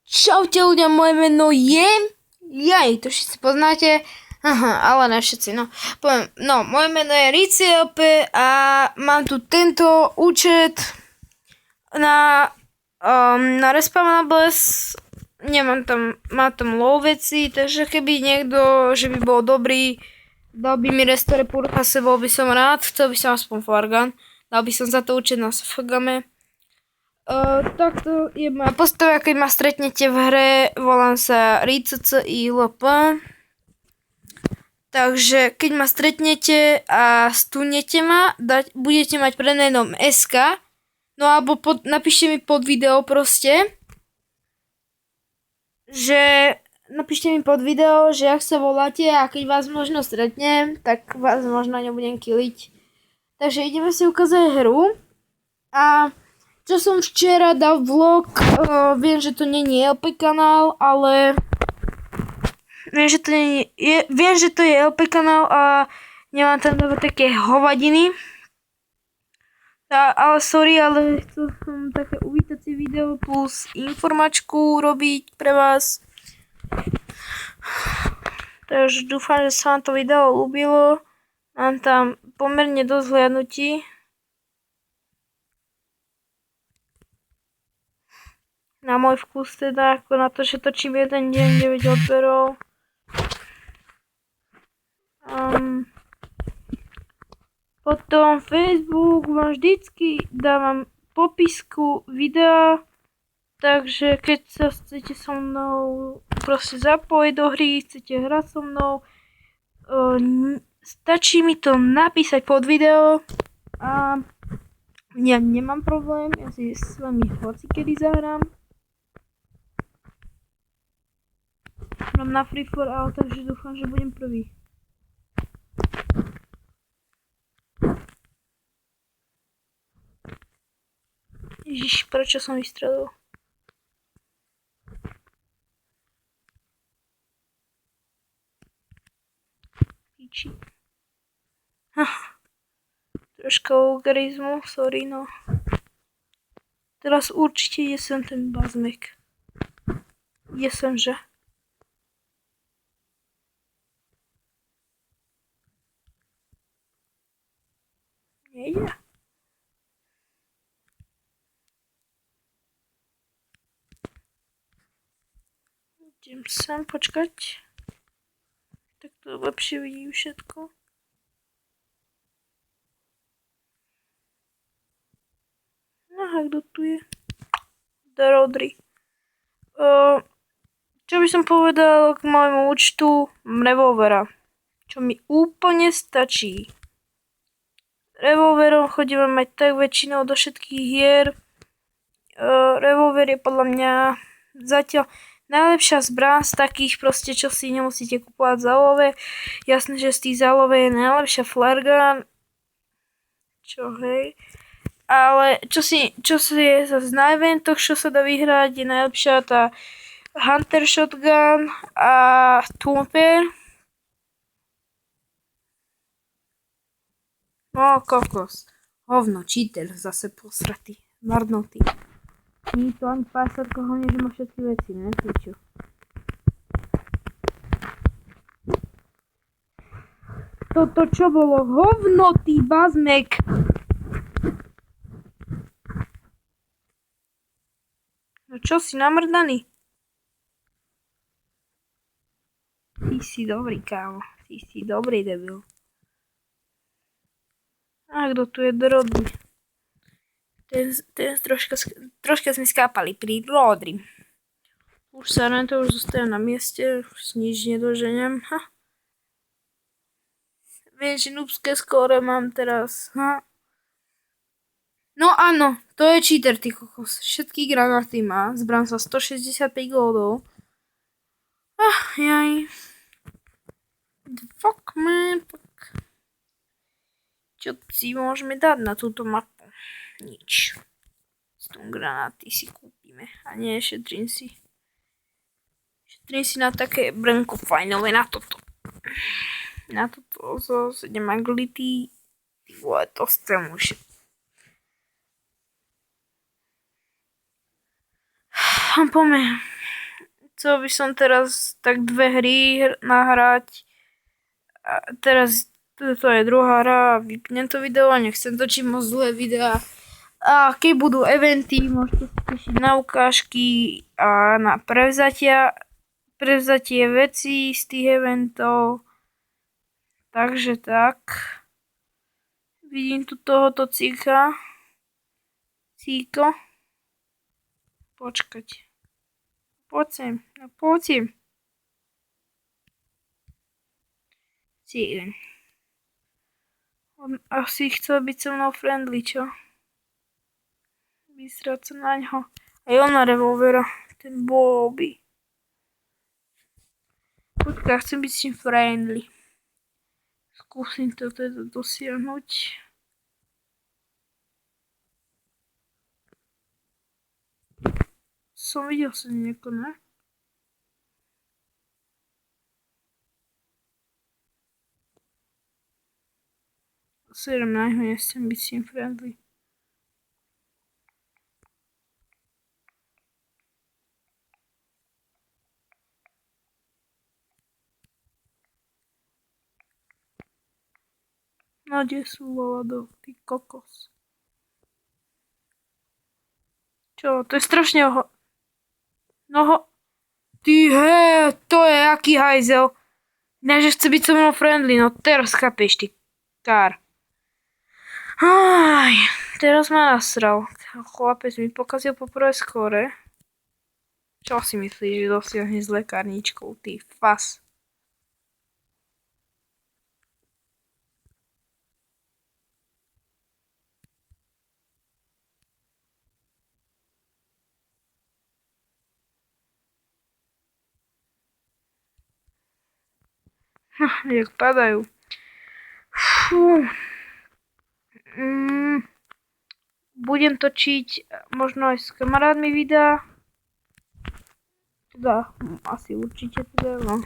Čaute ľudia, moje meno je... Jaj, to všetci poznáte. Aha, ale ne všetci, no. Poviem, no, moje meno je RiciLP a mám tu tento účet na Respawnables. Mám tam low veci, takže keby niekto, že by bol dobrý, dal by mi restore purhase, bol by som rád, chcel by som aspoň Fargan. Dal by som za to účet na Sfagame. Takto je moja postava, keď ma stretnete v hre, volám sa RiciLP. Takže keď ma stretnete a stunete ma, budete mať premenom SK, no alebo napíšte mi pod video proste, že napíšte mi pod video, že ak sa voláte a keď vás možno stretnem, tak vás možno nebudem killiť. Takže ideme si ukázať hru a čo som včera dal vlog, viem, že to nie je LP kanál, ale viem, že to je LP kanál a nemám tam také hovadiny. Ale sorry, ale chcel som také uvítacie video plus informačku robiť pre vás. Takže dúfam, že sa vám to video ľúbilo. Mám tam pomerne dosť hliadnutí. Na môj vkus teda, ako na to, že točím jeden deň 9 odberov. Potom Facebook vám vždycky dávam popisku videa, takže keď sa chcete so mnou proste zapojiť do hry, chcete hrať so mnou, stačí mi to napísať pod video a ja nemám problém, ja si s vami hocikedy zahrám. Mám na Free for All, takže dúfam, že budem prvý. Ježiš, prečo som vystrelil? Píči. Troška vulgarizmu, sorry no. Teraz určite je sem ten bazmek. Je sem, že? Nejde. Idem sem počkať. Tak to lepšie vidím všetko. Aha, kto tu je? Rodri. Čo by som povedal k môjmu účtu revolvera? Čo mi úplne stačí. Revolverom chodíme mať tak väčšinou do všetkých hier. Revolver je podľa mňa zatiaľ najlepšia zbraň z takých proste, čo si nemusíte kupovať za love. Jasné, že z tých za love je najlepšia flare gun. Čo hej. Ale čo je zase na eventoch, čo sa dá vyhrať, je najlepšia tá Hunter Shotgun a Thumper. No, kokos. Hovno, cheater, zase posratý. Marnotý. Nie je to ani pásarko, hlavne, že má všetky veci, ne? Piču. Toto čo bolo? Hovno, ty bazmek! No čo si namrdaný? Ty si dobrý, kámo. Ty si dobrý debil. A kto tu je Rodri? Ten troška sme skápali pri Rodri. Už sa na to už zostajem na mieste, už nič nedoženiem. Viem, že noobské skóre mám teraz. No áno, to je cheater, ty kokos. Všetky granáty má, zbrám sa 165 goldov. Jaj. Fuck man, fuck. Čo si môžeme dať na túto mapu? Nič. Stone granáty si kúpime. A nie, šetrím si. Šetrím si na také brnko fajnové, na toto. Na toto zo 7 aglity. Ty vole, to chcem už. Poďme. chcel by som teraz tak 2 hry nahrať. A teraz toto je druhá hra, vypnem to video, nechcem točiť moc dlhé videá. A keď budú eventy, môžete sa tešiť na ukážky a na prevzatie vecí z tých eventov. Takže tak. Vidím tu tohoto cíko. Počkať. Poď sem. No poď sem. Cílen. On asi chcel byť so mnou friendly, čo? Vysrať sa na ňo. Aj on má revolvera. Ten Bobby. Počkaj, chcem byť s ním friendly. Skúsim to teda dosiahnuť. Som videl sa nieko, ne? Serem na ňo, nechcem byť s ním friendly. No kde sú voladov, ty kokos. Čo, to je strašne Ty to je aký hajzel. Ne, že chce byť so mnou friendly, no teraz chápeš, ty kár. Aj, teraz ma nasral. Chlapec mi pokazil poprvé skore. Čo si myslíš, že dosiahne s lekárničkou, ty fas? Jak padajú. Fú. Budem točiť možno aj s kamarátmi videa. Teda, asi určite teda, no.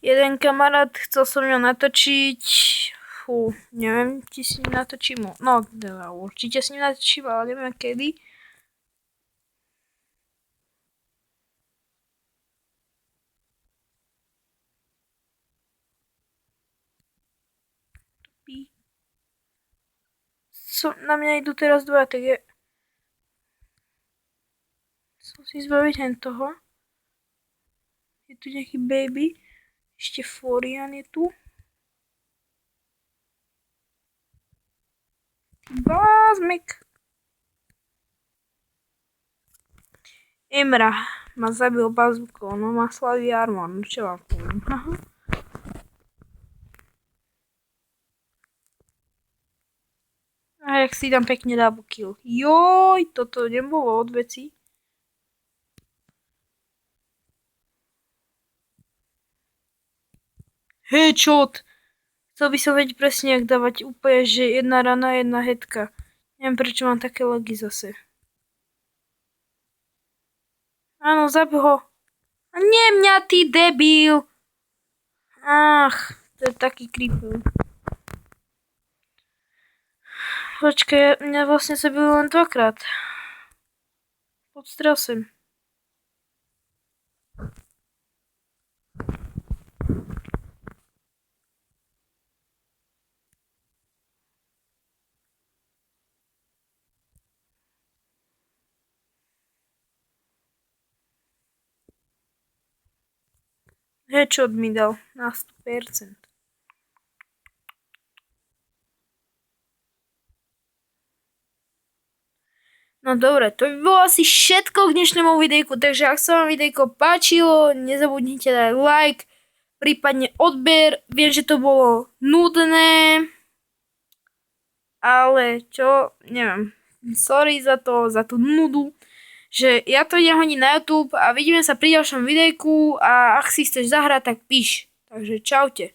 Jeden kamarát chcel so mňou natočiť. Fú, neviem, či s ním natočím. No, teda, určite s ním natočím, ale neviem kedy. Na mňa idú teraz 2, tak je... Som si zbaviť hen toho. Je tu nejaký baby. Ešte Florian je tu. Bázmek. Emra ma zabil bazúkou, no má slabý armor, no čo vám poviem. A jak si dám pekne double kill. Joj, toto nebolo od veci. Headshot. Chcel by som vedieť presne, jak dávať úplne, že jedna rana, jedna headka. Neviem, prečo mám také lagy zase. Áno, zabil ho. A nie mňa, ty debil. Ach, to je taký creepy. Počkaj, mňa vlastne zabili len 2-krát. Pod stresem. Headshot mi dal na 100%. No dobre, to by bolo asi všetko k dnešnému videjku, takže ak sa vám videjko páčilo, nezabudnite dať like, prípadne odber. Viem, že to bolo nudné, ale čo, neviem, sorry za tú nudu, že ja to idem hodiť na YouTube a vidíme sa pri ďalšom videjku a ak si chceš zahrať, tak píš. Takže čaute.